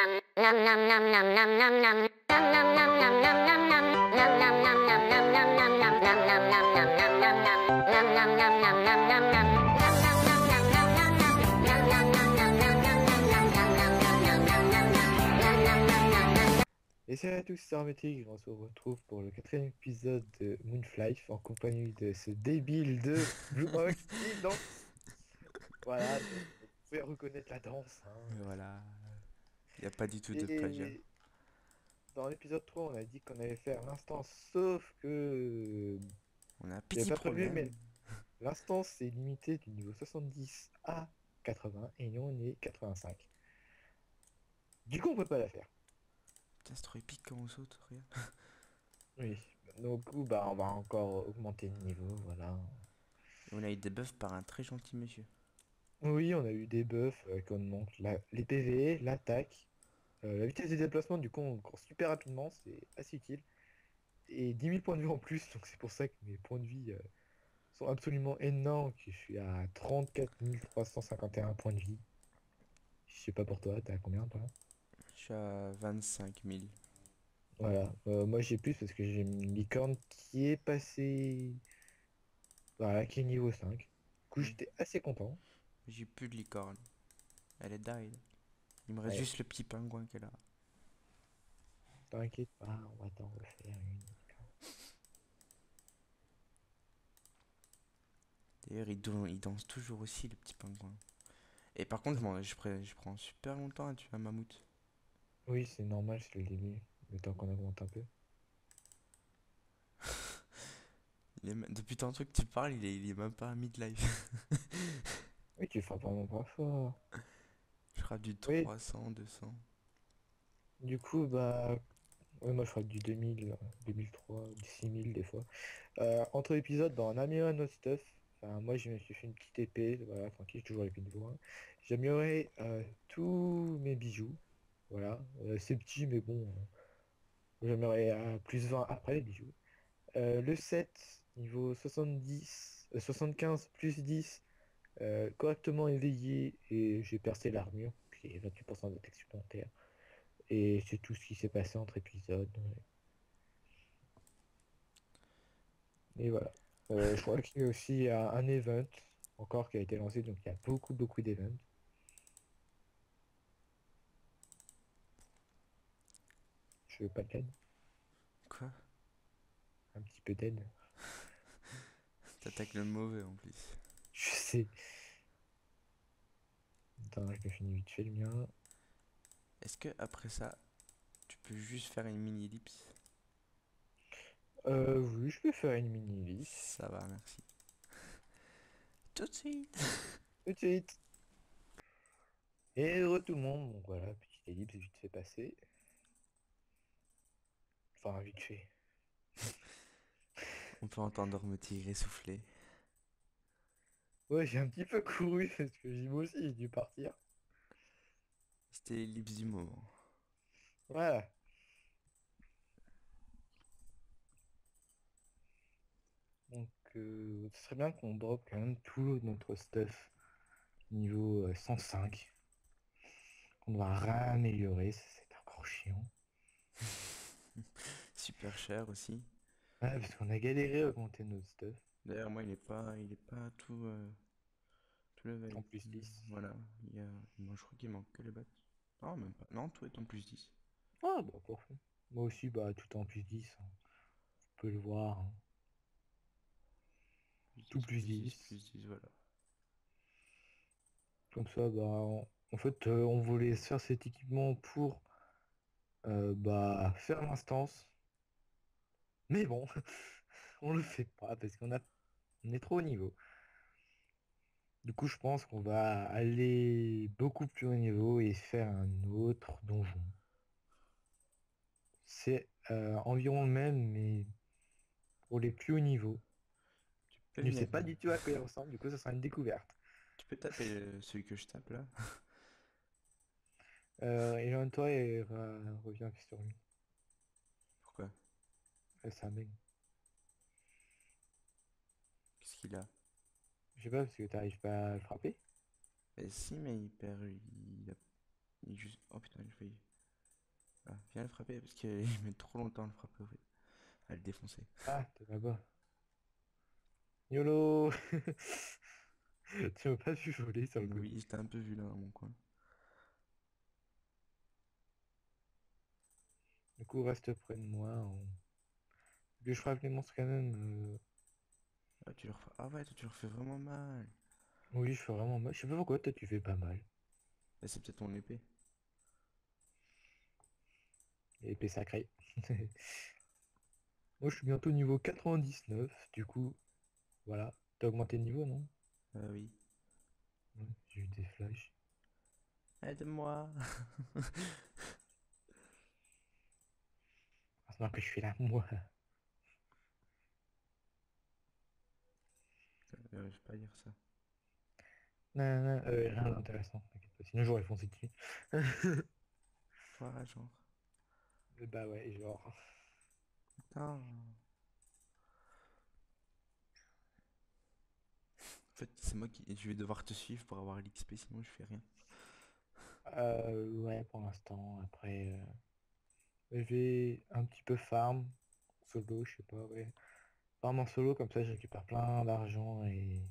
Et salut à tous, c'est Armétique, on se retrouve pour le quatrième épisode de Moonflight en compagnie de ce débile de Bluemox qui danse. Voilà, donc vous pouvez reconnaître la danse, hein. Et voilà, il n'y a pas du tout de plagiat. Et dans l'épisode 3, on a dit qu'on allait faire l'instance, sauf que On a un j'avais petit pas prévu, problème. mais l'instance est limitée du niveau 70 à 80 et nous on est 85. Du coup, on peut pas la faire. Putain, c'est trop épique quand on saute, regarde. Oui, donc coup, bah, on va encore augmenter le niveau, voilà. Et on a eu des buffs par un très gentil monsieur. Oui, on a eu des buffs qui augmentent les PV, l'attaque, la vitesse de déplacement, du coup on court super rapidement, c'est assez utile. Et 10 000 points de vie en plus, donc c'est pour ça que mes points de vie sont absolument énormes, que je suis à 34 351 points de vie. Je sais pas pour toi, t'as combien toi? Je suis à 25 000. Voilà, moi j'ai plus parce que j'ai une licorne qui est passée, voilà, qui est niveau 5. Du coup Oui. j'étais assez content. J'ai plus de licorne. Elle est died. Il me reste Ouais, juste le petit pingouin qu'elle a. t'inquiète pas, on va t'en refaire une. D'ailleurs, il danse toujours aussi, le petit pingouin. Et par contre, je prends super longtemps à tuer un mammouth. Oui, c'est normal, c'est le début, le temps qu'on augmente un peu. Depuis tantôt que tu parles, il est même pas à midlife. Oui, tu frappes vraiment pas fort. Je frappe du Oui, 300, 200. du coup, bah, ouais, moi je frappe du 2000, 2003, du 6000 des fois. Entre épisodes, bah, on a amélioré notre stuff. Enfin, moi, je me suis fait une petite épée, voilà, tranquille, toujours l'épée niveau 1. J'ai amélioré tous mes bijoux, voilà. C'est petit, mais bon, j'améliorerai à plus 20 après les bijoux. Le 7 niveau 70, 75 plus 10, correctement éveillé, et j'ai percé l'armure, qui est 28% d'attaque supplémentaire. Et c'est tout ce qui s'est passé entre épisodes. Et voilà. Je crois qu'il y a aussi un event encore qui a été lancé, donc il y a beaucoup d'events. Je veux pas d'aide, Quoi? un petit peu d'aide. T'attaques le mauvais en plus. Je sais. Attends, je me finis vite fait le mien. Est-ce que après ça, tu peux juste faire une mini ellipse? Oui, je peux faire une mini ellipse. Ça va, merci. Tout de suite. Tout de suite. Et heureux tout le monde. Donc voilà, petite ellipse vite fait passer. Enfin, vite fait. On peut entendre me tirer souffler. Ouais, j'ai un petit peu couru parce que moi aussi j'ai dû partir. C'était l'ellipse du moment. Voilà. Donc, ce serait bien qu'on drop quand même tout notre stuff niveau 105. On va réaméliorer, ça, c'est encore chiant. Super cher aussi. Ouais, parce qu'on a galéré à augmenter notre stuff. D'ailleurs, moi, il est pas tout level. En plus 10. Voilà. Moi, je crois qu'il manque que les bottes. Non, même pas. Non, tout est en plus 10. Ah bah parfait. Moi aussi, bah tout en plus 10, hein. Vous pouvez le voir, hein. Plus Tout 10, plus plus 10, 10. plus 10, voilà. Comme ça, bah en fait, on voulait se faire cet équipement pour bah faire l'instance. Mais bon, on le fait pas parce on est trop au niveau. Du coup, je pense qu'on va aller beaucoup plus haut niveau et faire un autre donjon. C'est environ le même, mais pour les plus hauts niveaux. Tu peux Je ne sais venir. pas du tout à quoi il ressemble, du coup, ça sera une découverte. Tu peux taper celui que je tape là. Éloigne-toi et reviens sur lui. Pourquoi? Ça bug. Qu'est-ce qu'il a? Je sais pas, parce que t'arrives pas à le frapper. Mais si, mais il perd. Il juste. Oh putain, j'ai failli. viens le frapper parce qu'il met trop longtemps à le frapper, en fait. À le défoncer. Ah, t'es là-bas. YOLO! Tu m'as pas vu voler sur le Oui, côté. j'étais un peu vu là dans mon coin. Du coup, reste près de moi. Que je frappe les monstres quand même. Ah, tu leur fais... Ah ouais, toi, tu leur fais vraiment mal. Oui, je fais vraiment mal. Je sais pas pourquoi, toi tu fais pas mal. Là, c'est peut-être mon épée. Épée sacrée. Moi, je suis bientôt niveau 99. Du coup, voilà. T'as augmenté de niveau, non? Ah oui. Ouais, j'ai eu des flashs. Aide-moi. Heureusement que je suis là, moi. Je vais pas dire ça. Non, non, rien d'intéressant, t'inquiète pas. Sinon, j'aurais foncé dessus. Toi, genre. Bah ouais, genre. Putain. En fait, c'est moi qui... Je vais devoir te suivre pour avoir l'XP, sinon je fais rien. Ouais, pour l'instant. Après, je vais un petit peu farm. Solo, je sais pas, ouais. Farm en solo, comme ça, je récupère plein d'argent et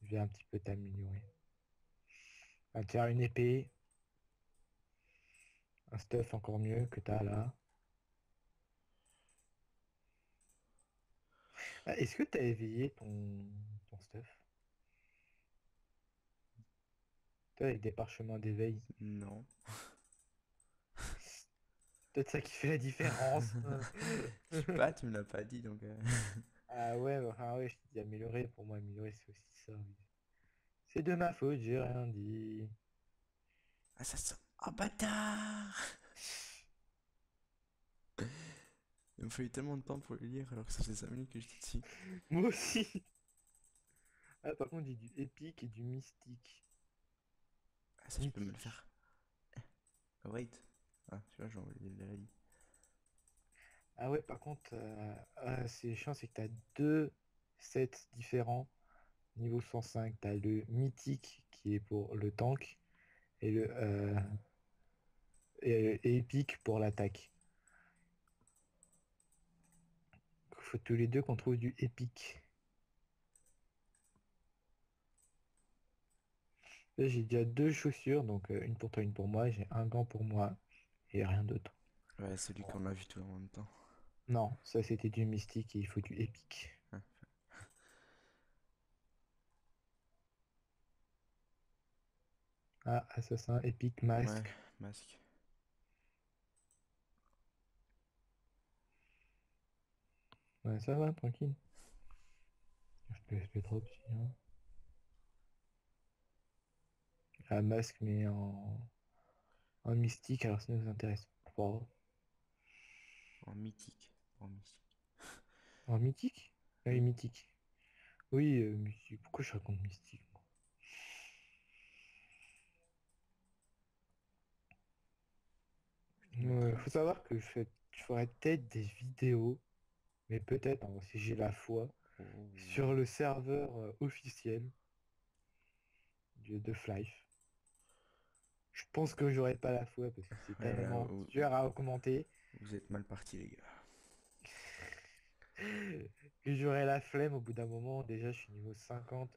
je vais un petit peu t'améliorer. On va te faire une épée, un stuff encore mieux que t'as là. Ah, est-ce que t'as éveillé ton stuff? Toi, avec des parchemins d'éveil. Non. Peut-être ça qui fait la différence. Je sais pas, tu me l'as pas dit, donc... Ah ouais, bah, ah ouais, je t'ai dit améliorer. Pour moi, améliorer, c'est aussi ça. Oui. C'est de ma faute, j'ai rien dit. Assassin. Oh bâtard! Il m'a fallu tellement de temps pour le lire alors que ça faisait 5 minutes que j'étais dessus. Moi aussi. Ah, par contre, j'ai du épique et du mystique. Ah, ça, je peux me le Mythique. faire. Wait. Ah, tu vois, genre, il l'a dit. Ah ouais, par contre, c'est chiant, c'est que t'as deux sets différents. Niveau 105, t'as le mythique qui est pour le tank et le et épique pour l'attaque. Il faut tous les deux qu'on trouve du épique. Là, j'ai déjà deux chaussures, donc une pour toi, une pour moi. J'ai un gant pour moi et rien d'autre. Ouais, celui Bon. qu'on a vu tout en même temps. Non, ça c'était du mystique et il faut du épique. Hein. Ah, assassin, épique, Ouais, masque. masque. Ouais, ça va, tranquille. Je te laisse trop aussi. Hein. Ah, masque, mais en mystique, alors ça nous intéresse pas. En mythique. En mystique. En mythique? Ah oui, Oui. mythique. Oui, mystique. Pourquoi je raconte mystique, moi? Je te mettrai Faut un. savoir que je ferais peut-être des vidéos, mais peut-être, hein, si j'ai la foi, Oh. sur le serveur officiel de Flife. Je pense que j'aurais pas la foi parce que c'est Ouais, là, tellement dur à augmenter vous êtes mal partis, les gars. que j'aurais la flemme au bout d'un moment. Déjà, je suis niveau 50.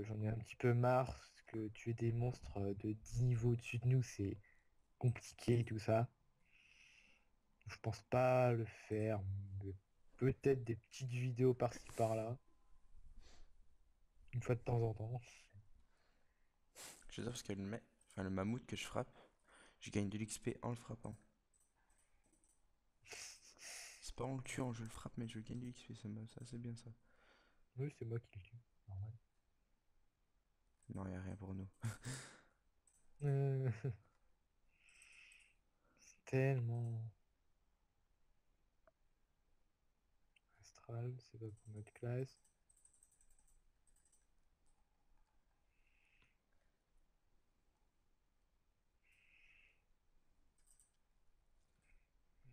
J'en ai un petit peu marre parce que tuer des monstres de 10 niveaux au-dessus de nous, c'est compliqué et tout ça. Je pense pas le faire, mais peut-être des petites vidéos par-ci par-là, une fois de temps en temps. J'adore parce que enfin, le mammouth que je frappe, je gagne de l'XP en le frappant. C'est pas en le tuant, je le frappe, mais je gagne de l'XP, ça c'est bien ça. Oui, c'est moi qui le tue. Normal. Non, y a rien pour nous. Euh, c'est tellement astral, c'est pas pour notre classe.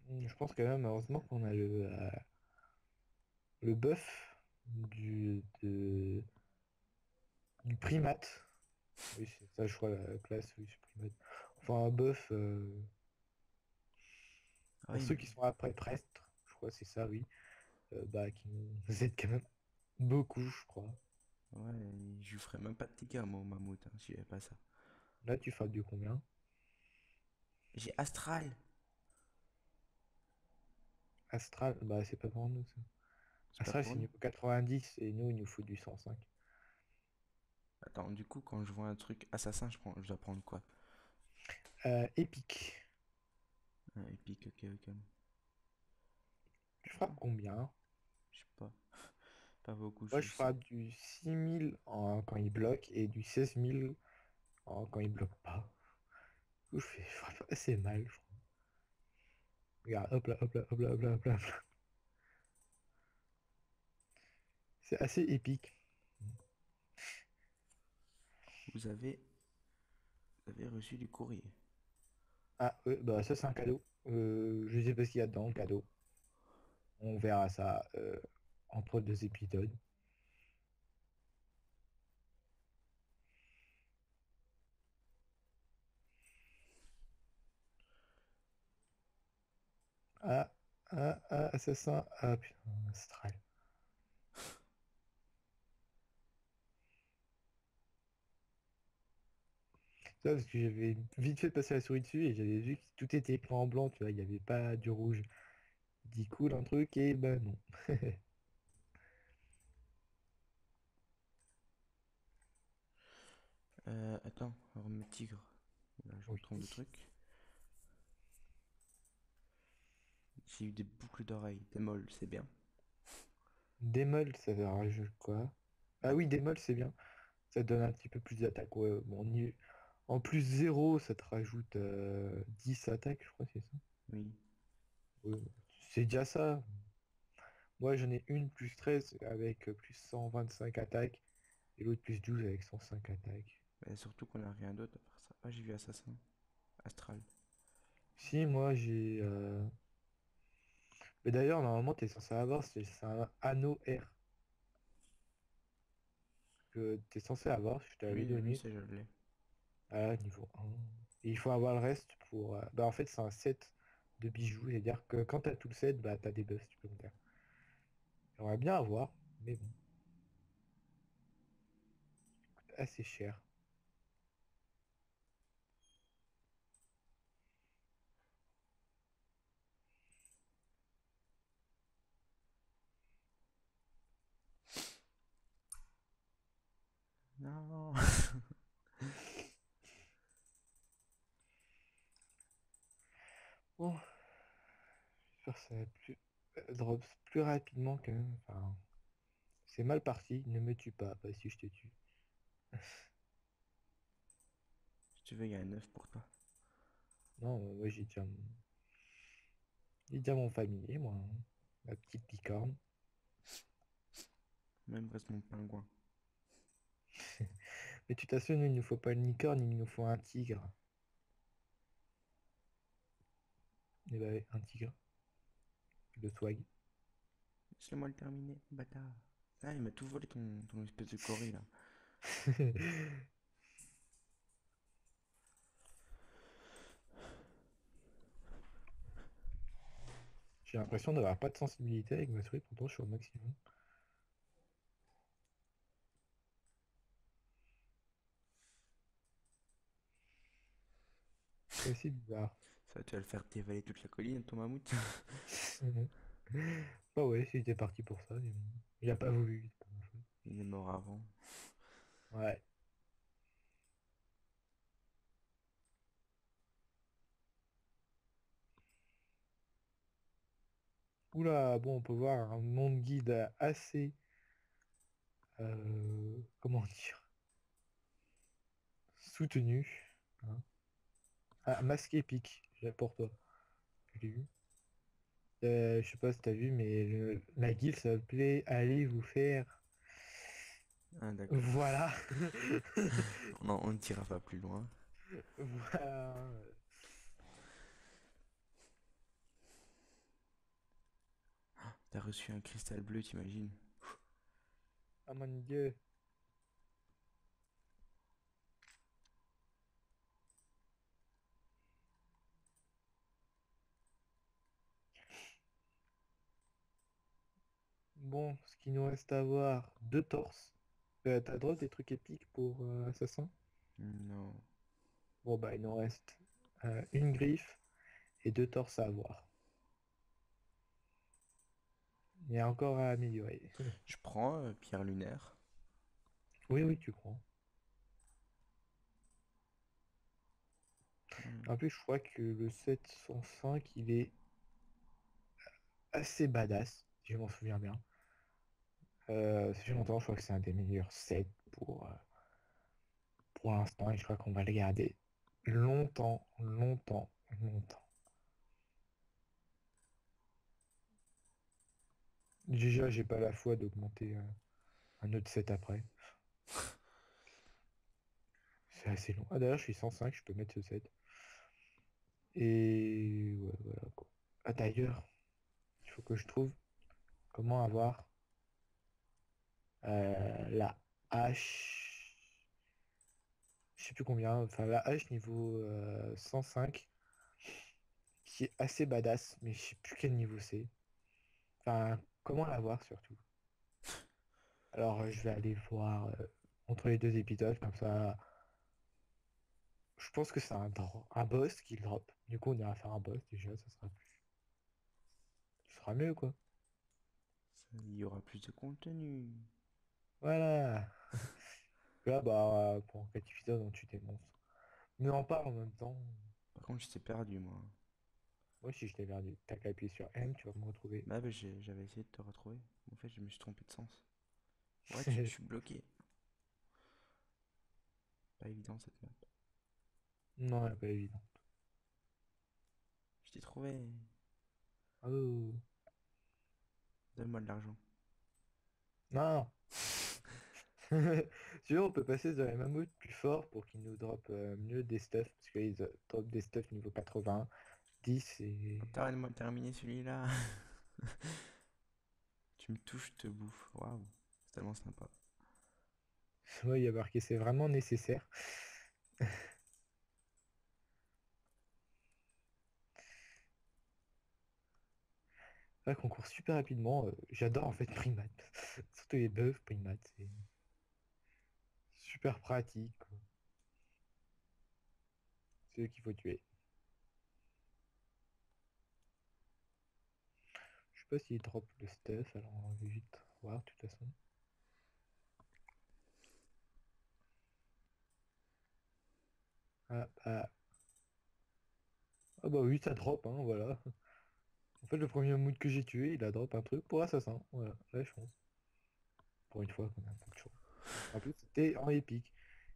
Je pense quand même, heureusement qu'on a le buff du primate. Oui, c'est ça, je crois, la classe, oui, c'est primate. Enfin, un buff, Ah pour oui, ceux qui sont après prestre, je crois que c'est ça, oui, bah, qui nous aident quand même beaucoup, je crois. ouais, je ferais même pas de dégâts, moi, au mammouth, hein, si j'avais pas ça. Là, tu frappes du combien? J'ai Astral. Astral, bah, c'est pas pour nous, ça. C'est pas Astral, pour c'est nous. niveau 90 et nous, il nous faut du 105. Attends, du coup, quand je vois un truc assassin, je dois prendre quoi? Épique. Un épique, ok, ok. Tu frappes Attends, combien? je sais pas. Pas beaucoup, Moi, je je sais. frappe du 6000 quand il bloque et du 16 000 quand il bloque pas. Du coup, je frappe assez mal, je crois. Regarde, hop là, hop là, hop là, hop là, hop là, hop là. C'est assez épique. Vous avez, vous avez reçu du courrier. Ah, bah ça, c'est un cadeau. Je sais pas ce qu'il y a dedans, le cadeau. On verra ça entre deux épisodes. Ah, assassin. Ah, putain, Astral. Ça, parce que j'avais vite fait passer la souris dessus et j'avais vu que tout était écran en blanc, tu vois, il n'y avait pas du rouge. Dit cool un truc et ben non. Attends, remet tigre. Là, je me Oui. trompe de truc. J'ai eu des boucles d'oreilles, des molles, c'est bien. Démol, ça rajoute quoi? Ah Bah, oui, démol, c'est bien. Ça te donne un petit peu plus d'attaque. Ouais. Bon, en plus zéro ça te rajoute 10 attaques, je crois, c'est ça. oui. Ouais, c'est déjà ça. Moi, j'en ai une plus 13 avec plus 125 attaques et l'autre plus 12 avec 105 attaques. Bah, surtout qu'on a rien d'autre à part ça. Ah, j'ai vu assassin. Astral. Si, moi, j'ai... Mais d'ailleurs, normalement, t'es censé avoir, c'est un anneau R que t'es censé avoir, je t'avais Oui, oui, donné. ça je l'ai. À niveau 1. Et il faut avoir le reste pour... Bah, en fait, c'est un set de bijoux. C'est-à-dire que quand t'as tout le set, bah, t'as des buffs supplémentaires. J'aimerais bien avoir, mais bon, assez cher. Non. Bon, j'espère que ça va plus... drops plus rapidement quand même. Enfin, c'est mal parti. Ne me tue pas, bah, si je te tue. Si tu veux, il y a un œuf pour toi. Non, moi j'ai déjà mon familier, moi, hein. Ma petite licorne. Même reste mon pingouin. Mais tu t'assures, nous, il nous faut pas une licorne, il nous faut un tigre. Et bah, ouais, un tigre. Le swag. Laisse-le-moi le terminer, bâtard. Ah, il m'a tout volé ton espèce de gorille là. J'ai l'impression d'avoir pas de sensibilité avec ma souris, pourtant je suis au maximum. C'est assez bizarre. Ça, tu vas le faire dévaler toute la colline, ton mammouth. Bah ouais, c'était parti pour ça, mais bon. Il a pas voulu. C'est pas ma faute. Il est mort avant. Ouais. Oula, bon, on peut voir un nom de guide assez... comment dire? Soutenu, hein. Ah, masque épique, j'ai pour toi. Je l'ai vu. Je sais pas si t'as vu, mais la guilde s'appelait Allez vous faire. Ah, d'accord. Voilà. Non, on ne tira pas plus loin. Voilà. T'as reçu un cristal bleu, t'imagines? Ah mon dieu. Bon, ce qu'il nous reste à voir, deux torses. T'as droit des trucs épiques pour assassin? Non. Bon bah il nous reste une griffe et deux torses à avoir. Il y a encore à améliorer. Je prends pierre lunaire. Oui, oui, tu crois. Hmm. En plus, je crois que le 705, il est assez badass, si je m'en souviens bien. Ça fait longtemps, je crois que c'est un des meilleurs sets pour l'instant, et je crois qu'on va le garder longtemps, longtemps, longtemps. Déjà, j'ai pas la foi d'augmenter un autre set après. C'est assez long. Ah d'ailleurs, je suis 105, je peux mettre ce set. Et ouais, voilà quoi. Ah d'ailleurs, il faut que je trouve comment avoir la hache. Je sais plus combien, enfin la hache niveau 105, qui est assez badass, mais je sais plus quel niveau c'est. Enfin, comment l'avoir surtout. Alors je vais aller voir entre les deux épisodes, comme ça. Je pense que c'est un boss qui le drop. Du coup, on ira faire un boss déjà, ça sera mieux quoi. Il y aura plus de contenu. Voilà. Là, bah, pour 4 épisodes, on tue des monstres. Mais on parle en même temps. Par contre, j'étais perdu, moi. Moi, si je t'ai perdu, t'as qu'à appuyer sur M, tu vas me retrouver. Bah, j'avais essayé de te retrouver. En fait, je me suis trompé de sens. Ouais, je suis bloqué. Pas évident cette map. Non, elle est pas évident. Je t'ai trouvé. Oh. Donne-moi de l'argent. Non. Si tu veux, on peut passer sur les mammouths plus forts pour qu'ils nous drop mieux des stuffs, parce qu'ils drop des stuffs niveau 80, 10 et... T'arrêtes-moi de terminer celui-là. Tu me touches, je te bouffe. Waouh. C'est tellement sympa. Ouais, il y a marqué c'est vraiment nécessaire. C'est vrai qu'on court super rapidement. J'adore en fait Primat. Surtout les buffs Primat, c'est super pratique, quoi. C'est eux qu'il faut tuer. Je sais pas s'ils drop le stuff, alors on va vite voir de toute façon. Ah, bah, ah bah oui, ça drop, hein, voilà. En fait, le premier mood que j'ai tué, il a drop un truc pour assassin. Voilà, la chance. Pour une fois qu'on a un peu de chance. En plus, c'était en épique.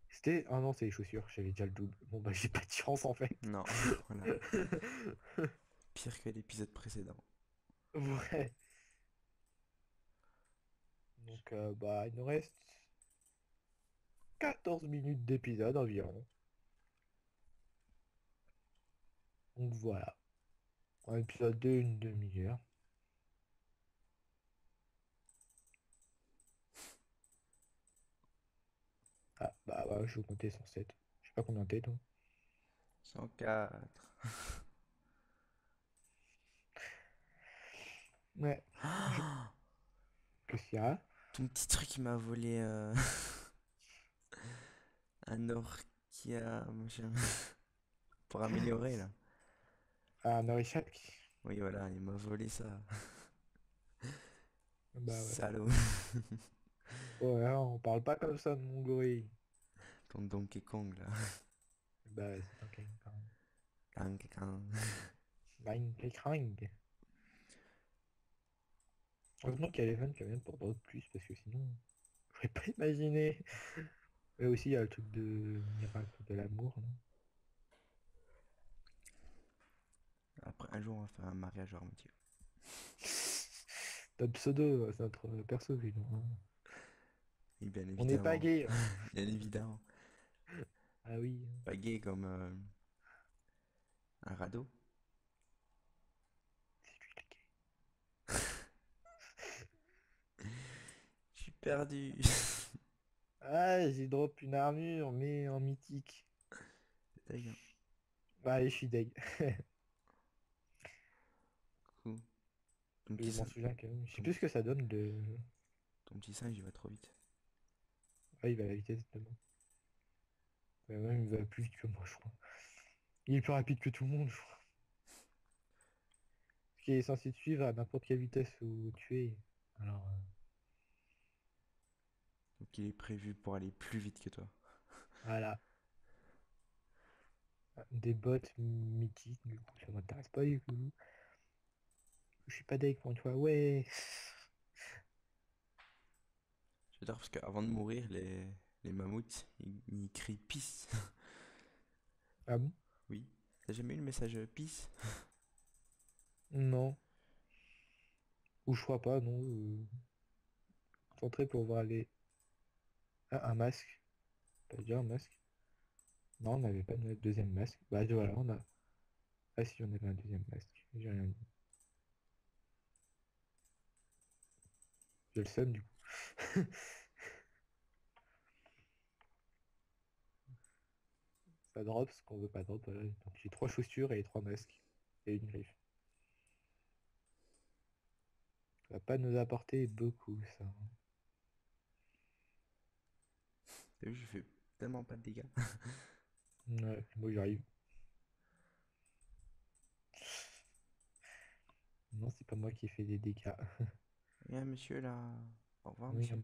C'était... Ah non, c'est les chaussures, j'avais déjà le double. Bon bah j'ai pas de chance en fait. Non, voilà. Pire que l'épisode précédent. Ouais. Donc bah il nous reste 14 minutes d'épisode environ. Donc voilà. Un épisode de une demi-heure. Ah bah ouais, je vais compter 107. Je sais pas combien t'es toi. 104. Ouais. Je... Qu'est-ce qu'il y a? Ton petit truc, il m'a volé un orchia, machin. Pour améliorer, là. Ah, Norishak. Oui, voilà, il m'a volé ça. Bah ouais. Salaud. Ouais, on parle pas comme ça de mon gorille. Ton Donkey Kong, là. Bah ouais, c'est ok quand même. Donkey Kong. Ring, click, ring. Heureusement qu'il y a l'event qui vient pour d'autres plus, parce que sinon, j'aurais pas imaginé. Et aussi, il y a le truc de miracle de l'amour, non? Après, un jour, on va faire un mariage armature. Notre pseudo, c'est notre perso, lui, non, hein. Et bien On n'est pas évidemment. gay, hein. Bien évidemment. Ah oui. Pas gay comme un radeau. C'est lui le gay. Je suis perdu. Ah, j'ai drop une armure, mais en mythique. Deg, hein. Bah, allez, je suis deg. Coucou. Ton Je petit, m'en sin- souviens quand même. Je sais ton, plus ce que ça donne de... ton petit singe, il va trop vite. Ah, il va à la vitesse de moi. Ouais, même, il va plus vite que moi, je crois. Il est plus rapide que tout le monde, je crois. Parce qu'il est censé te suivre à n'importe quelle vitesse où tu es. Alors, Donc il est prévu pour aller plus vite que toi. voilà. Des bots mythiques, du coup, ça m'intéresse pas du tout. Je suis pas deg pour une fois, ouais. J'adore parce qu'avant de mourir, les mammouths, ils crient peace. Ah bon? Oui. T'as jamais eu le message peace? Non. Ou je crois pas, non. Concentré pour voir les... Ah, un masque. T'as déjà un masque? Non, on n'avait pas de deuxième masque. Bah voilà, on a... Ah si, on avait un deuxième masque. J'ai rien dit. J'ai le seum, du coup. Ça drop ce qu'on veut pas drop. Voilà. Donc j'ai trois chaussures et trois masques. Et une griffe. Ça va pas nous apporter beaucoup, ça. T'as vu, je fais tellement pas de dégâts. Ouais, moi j'arrive. Non, c'est pas moi qui ai fait des dégâts. Eh monsieur là. Au revoir Oui, monsieur.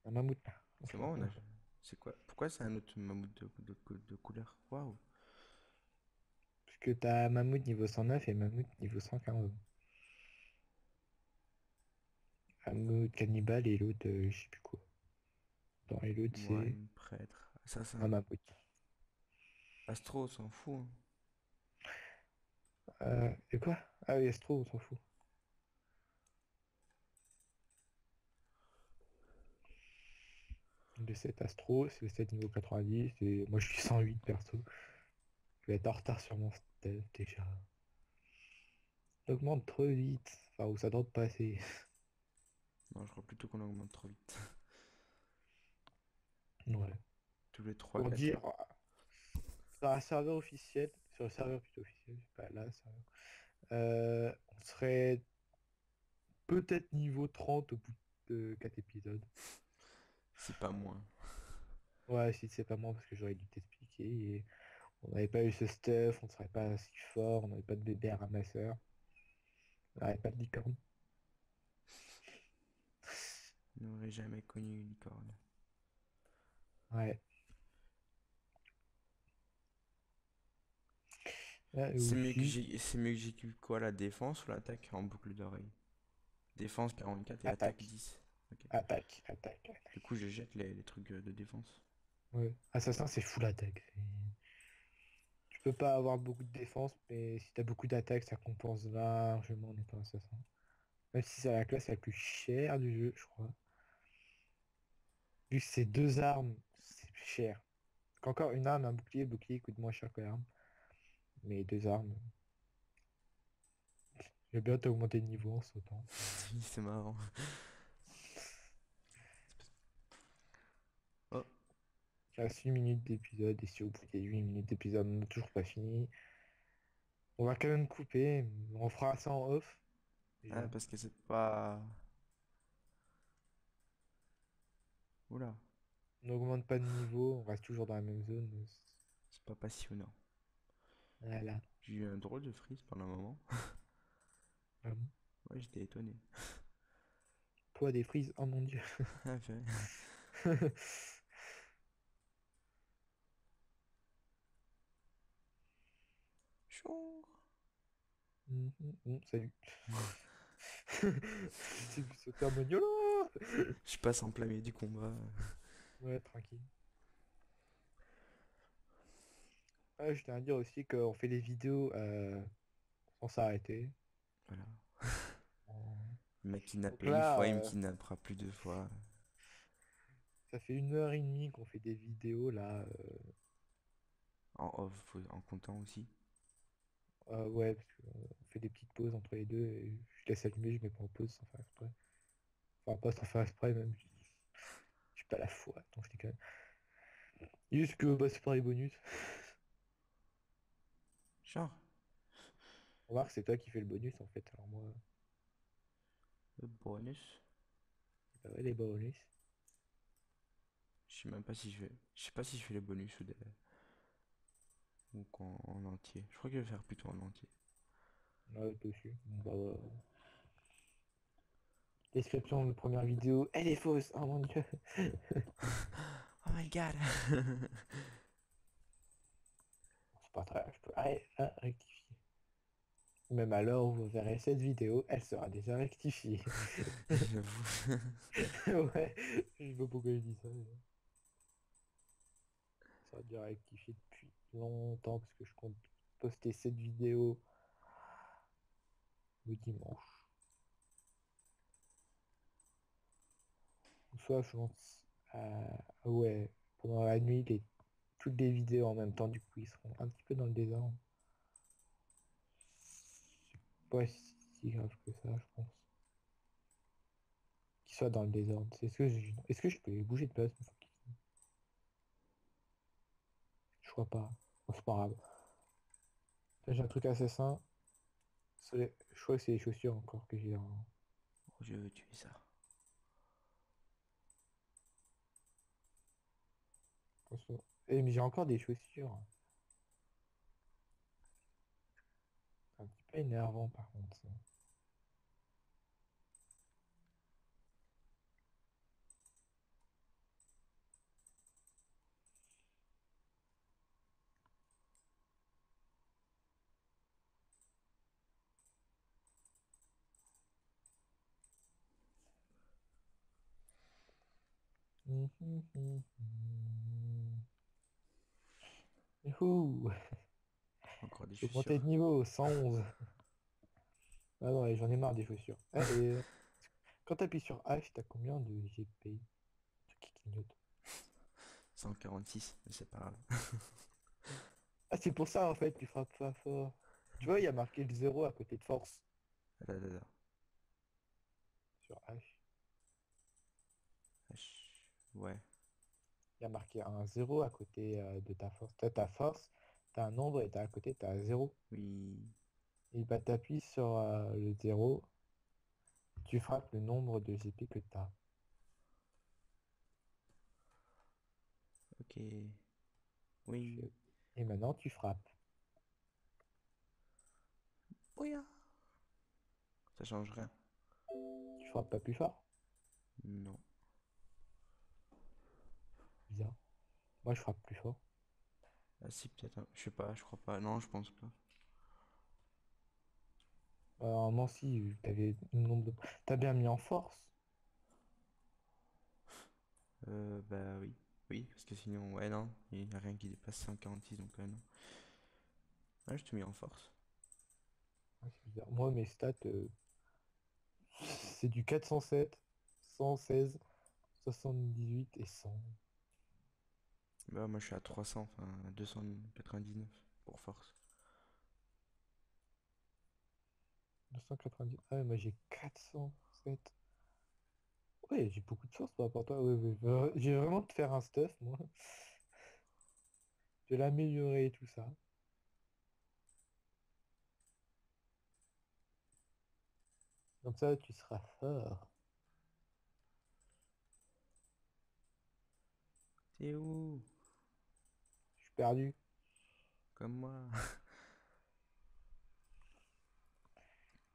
un mammouth. C'est bon, on a. C'est quoi? Pourquoi c'est un autre mammouth de couleur? Waouh. Parce que t'as mammouth niveau 109 et mammouth niveau 115. Mammouth cannibale et l'autre, je sais plus quoi. Dans les l'autre, c'est Moine, prêtre, un assassin. mammouth. Astro, on s'en fout, hein. Et quoi? Ah oui, Astro, on s'en fout. Le 7 Astro, c'est le 7 niveau 90, et moi je suis 108 perso. Je vais être en retard sur mon step déjà. Ça augmente trop vite. Enfin, ou ça doit pas assez. Non, je crois plutôt qu'on augmente trop vite. Ouais. Tous les trois Pour quatre dire, heures. sur un serveur officiel, sur le serveur plutôt officiel, pas là, serveur, on serait peut-être niveau 30 au bout de 4 épisodes. Si pas moins. Ouais, si c'est pas moi, parce que j'aurais dû t'expliquer. Et on n'avait pas eu ce stuff, on serait pas si fort, on n'avait pas de bébé ramasseur, on n'avait pas de licorne. On n'aurait jamais connu une licorne. Ouais. Là aussi, C'est mieux que j'équipe quoi, la défense ou l'attaque en boucle d'oreille? Défense 44 et attaque attaque, 10. Ok. attaque, attaque, Du coup, je jette les trucs de défense. ouais. Assassin, c'est full attaque. Tu peux pas avoir beaucoup de défense, mais si t'as beaucoup d'attaque, ça compense largement en étant assassin. Même si c'est la classe la plus chère du jeu, je crois. Vu que c'est deux armes, c'est plus cher. Qu'encore une arme, un bouclier, le bouclier coûte moins cher que l'arme. Mais deux armes, j'ai bien augmenter de niveau en sautant. C'est marrant. Oh, Il reste 8 minutes d'épisode, et si au bout des 8 minutes d'épisode, on n'a toujours pas fini, on va quand même couper, on fera ça en off, ah, déjà. parce que c'est pas. Oula, On n'augmente pas de niveau, on reste toujours dans la même zone. c'est pas passionnant. Voilà. J'ai eu un drôle de freeze pendant un moment. Ah bon. Ouais, j'étais étonné. Toi, des frises, oh mon dieu. Ah, fait. Chou. Salut. C'est vu sauter en mode YOLO. Je passe en plein milieu du combat. Ouais, tranquille. Ah, je tiens à dire aussi qu'on fait des vidéos sans s'arrêter. Voilà. En- Il m'a Donc kidnappé une là, fois, il me kidnappera plus deux fois. ça fait 1 heure et demie qu'on fait des vidéos là. En off, en comptant aussi. Ouais, parce qu'on fait des petites pauses entre les deux. Et je laisse allumer, je mets pas en pause sans faire exprès. Enfin, pas sans faire exprès même. J'ai pas la foi. Attends, je déconne. Juste que bah, c'est pas les bonus. Genre, Remarque, c'est toi qui fais le bonus en fait. Alors moi, Le bonus. bah ouais, les bonus. Je sais même pas si je vais. Je sais pas si je fais les bonus ou en entier. Je crois que je vais faire plutôt en entier. Ouais, dessus. Bon, bah, ouais. Description de première vidéo, elle est fausse. Oh mon dieu. Oh my god! C'est pas très. Je peux rectifier. Même alors, vous verrez cette vidéo, elle sera déjà rectifiée. J'avoue. Ouais, je sais pas pourquoi je dis ça. Ça sera déjà rectifié depuis longtemps parce que je compte poster cette vidéo le dimanche. Soit je pense ouais, pendant la nuit, toutes les vidéos en même temps, du coup, ils seront un petit peu dans le désordre. C'est pas si grave que ça, je pense. Qu'ils soient dans le désordre. Est-ce que je peux les bouger de place? Je crois pas. Bon, c'est pas grave. Là, j'ai un truc assassin. Je crois que c'est les chaussures encore que j'ai en... Oh, je veux tuer ça. Mais j'ai encore des chaussures. C'est un petit peu énervant par contre, ça. Youhou! Encore des J'ai augmenté de chaussures. niveau, 111. Ah non, ouais, j'en ai marre des chaussures. Quand t'appuies sur H, t'as combien de GP? Truc qui clignote. 146, mais c'est pas grave. Ah, c'est pour ça en fait, tu frappes pas fort. Tu vois, il y a marqué le zéro à côté de force Là, là, là. sur H. Ouais, Il y a marqué un zéro à côté de ta force. T'as ta force, t'as un nombre et t'as à côté, t'as un zéro. oui. Et bah t'appuies sur le zéro, tu frappes le nombre de GP que t'as. Ok. Oui. Et maintenant tu frappes. Ouya. Ça change rien. Tu frappes pas plus fort? Non. Bizarre. Moi je frappe plus fort. Ah si, peut-être. Je sais pas, je crois pas. Non, je pense pas. Normalement si, t'avais le nombre de... T'as bien mis en force. Bah oui. Oui, parce que sinon, ouais, non. Il n'y a rien qui dépasse 146, donc non. Ouais, je te mets en force. Ouais, c'est bizarre. Moi mes stats, c'est du 407, 116, 78 et 100. Bah, moi, je suis à 300, enfin, à 299 pour force. 290. Ah ouais, moi j'ai 407. Ouais, j'ai beaucoup de force par rapport à toi. Ouais, ouais, j'ai vraiment de faire un stuff, moi. De l'améliorer et tout ça. Comme ça, tu seras fort. T'es où? Je suis perdu. Comme moi.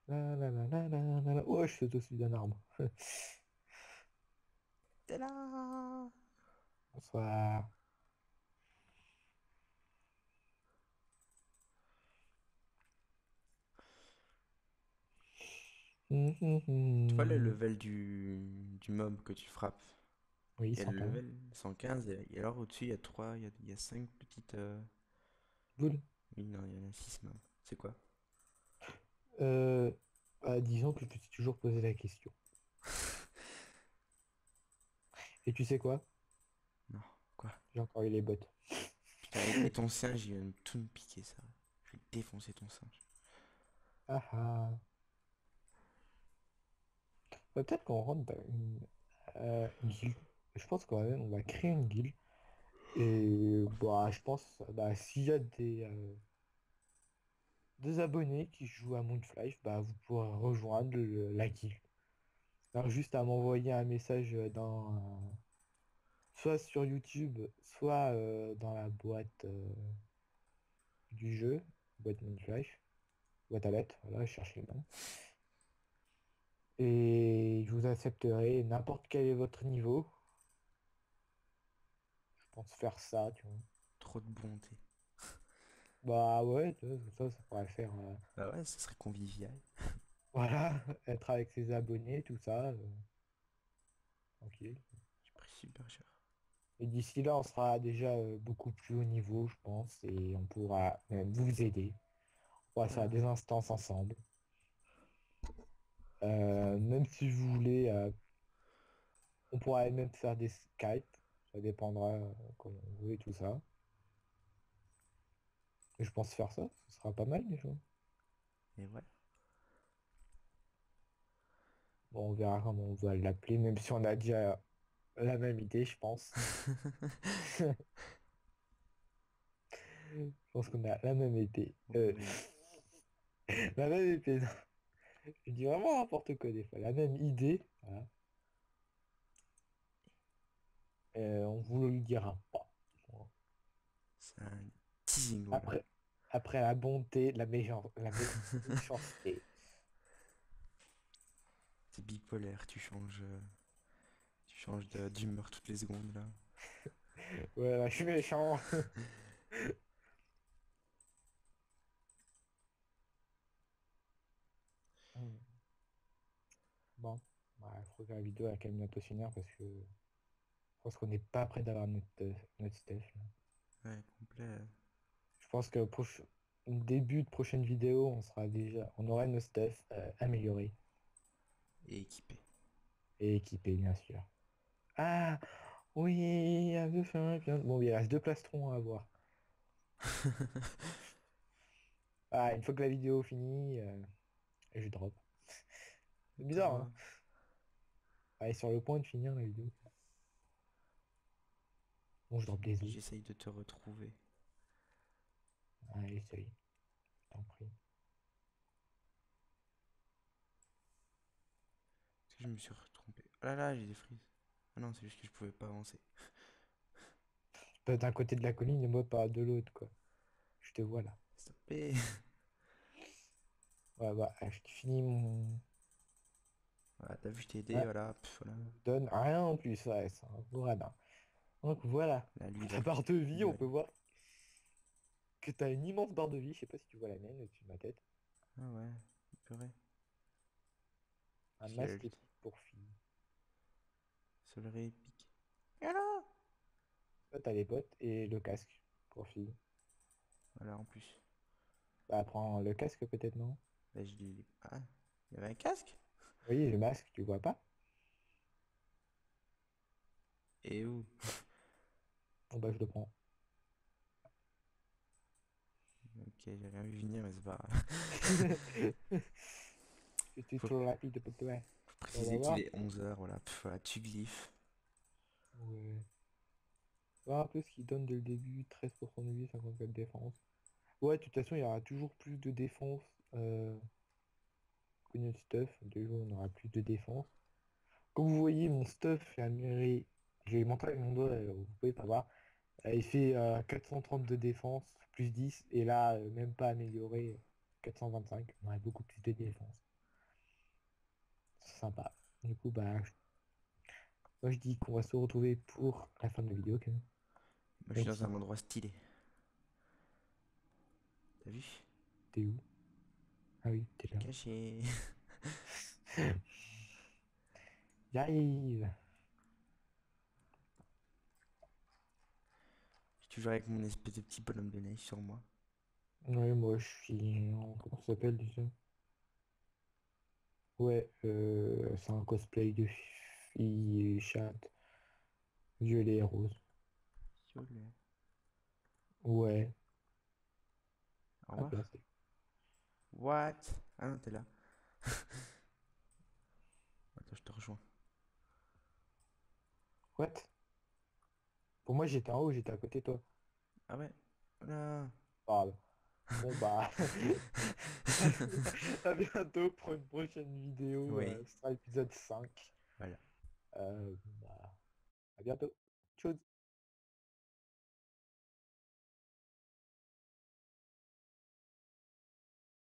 La, la, la, la, la, la, la. Oh, je saute au-dessus d'un arbre. T'es là! Bonsoir. Hum, hum, Tu vois le hum. level du mob que tu frappes? Oui, Il y a le 115. level 115 et alors au-dessus il y a 3, il y a 5 petites... Boule. Oui, non, il y en a 6 même. C'est quoi? Euh, disons que je me suis toujours posé la question. Et tu sais quoi? Non, quoi? J'ai encore eu les bottes. Putain, et ton singe, il va tout me piquer ça. Je vais défoncer ton singe. Ah ah. Peut-être qu'on rentre dans une guilde. Je pense qu'on on va créer une guilde. Et bah, je pense, bah, s'il y a deux abonnés qui jouent à Moonflight, bah vous pourrez rejoindre la guilde. Alors juste à m'envoyer un message soit sur YouTube, soit dans la boîte du jeu, boîte Moonflight, boîte à lettres, voilà, je cherche le nom. Et je vous accepterai n'importe quel est votre niveau. Je pense faire ça, tu vois. Trop de bonté. Bah ouais, tu vois, ça pourrait faire, Bah ouais, ça serait convivial. voilà, être avec ses abonnés, tout ça, tranquille. J'ai pris super cher. Et d'ici là, on sera déjà beaucoup plus haut niveau, je pense, et on pourra même vous aider. On pourra faire Ah, des instances ensemble. Même si vous voulez, on pourra même faire des Skype. Ça dépendra comme on veut et tout ça. Et je pense faire ça, ce sera pas mal déjà. et ouais. Bon, on verra comment on va l'appeler, même si on a déjà la même idée, je pense. Je pense qu'on a la même idée. Oui. La même idée, non. Je dis vraiment n'importe quoi des fois. La même idée, voilà. On vous le dira pas. Bon. C'est un teasing, voilà. Après, après la bonté, méchanceté. C'est bipolaire, tu changes d'humeur toutes les secondes là. Ouais, je suis méchant. Hmm. Bon, bah, il faut que la vidéo elle quand même bientôt finir parce que je pense qu'on n'est pas prêt d'avoir notre stuff là. Ouais, complet. Je pense que au début de prochaine vidéo, on aura notre stuff amélioré Et équipé. et équipé bien sûr. Ah oui, à deux fins, bon, il reste deux plastrons à avoir. Ah, une fois que la vidéo finit, je drop. C'est bizarre, hein? Grave. Elle est sur le point de finir la vidéo. Bon, je drop des os. J'essaye de te retrouver. Allez, essaye, t'en prie. Est-ce que je me suis retrompé? Oh là là, j'ai des frises. Ah non, c'est juste que je pouvais pas avancer. Toi, d'un côté de la colline et moi pas de l'autre, quoi. Je te vois là. Stoppé. Ouais, bah, je finis mon... Voilà, t'as vu, je t'ai aidé, Ah, voilà. Pff, voilà. il me donne rien en plus, ouais, c'est un gros radin. Donc voilà, Là, lui, ta barre de vie, lui, on va peut voir que t'as une immense barre de vie. Je sais pas si tu vois la mienne au-dessus de ma tête. Ah ouais, purée. Un Puis masque ult. épique pour filles. Soleil épique. Alors? Toi, t'as les bottes et le casque pour filles. Voilà, en plus. Bah, prends le casque peut-être, non? Là, je l'ai. Ah, il y avait un casque? Oui, le masque, tu vois pas? Et où? Bon, bah, je le prends. Ok, j'ai rien vu venir, mais c'est pas grave. Je suis Faut, trop rapide pour toi. faut On va préciser qu'il voir. est 11 h, voilà. Pff, voilà, tu glyphes. Ouais. Voir un peu ce qu'il donne dès le début. 13% de vie, 54 de défense. Ouais, de toute façon, il y aura toujours plus de défense que notre stuff. De jour, on aura plus de défense. Comme vous voyez, mon stuff est amélioré. J'ai montré avec mon doigt, vous pouvez pas voir. Il fait 430 de défense, plus 10. Et là, même pas amélioré, 425. On aurait beaucoup plus de défense. C'est sympa. Du coup, bah, moi je dis qu'on va se retrouver pour la fin de la vidéo quand même. Moi, je suis Même dans si un endroit stylé. T'as vu? t'es où? Ah oui, t'es Je suis là. caché. J'arrive. Je suis toujours avec mon espèce de petit bonhomme de neige sur moi. Ouais, moi je suis comment ça s'appelle déjà? Ouais, c'est un cosplay de fille et chatte, violet et rose. Violet. Ouais, Au hop là, revoir. What? Ah non, t'es là. Attends, je te rejoins. What? Pour moi j'étais en haut, j'étais à côté de toi. Ah ouais. Voilà. Pas grave. Bon bah, à bientôt pour une prochaine vidéo, Oui, ce sera l'épisode 5. voilà. Bah, à bientôt. Tchuss.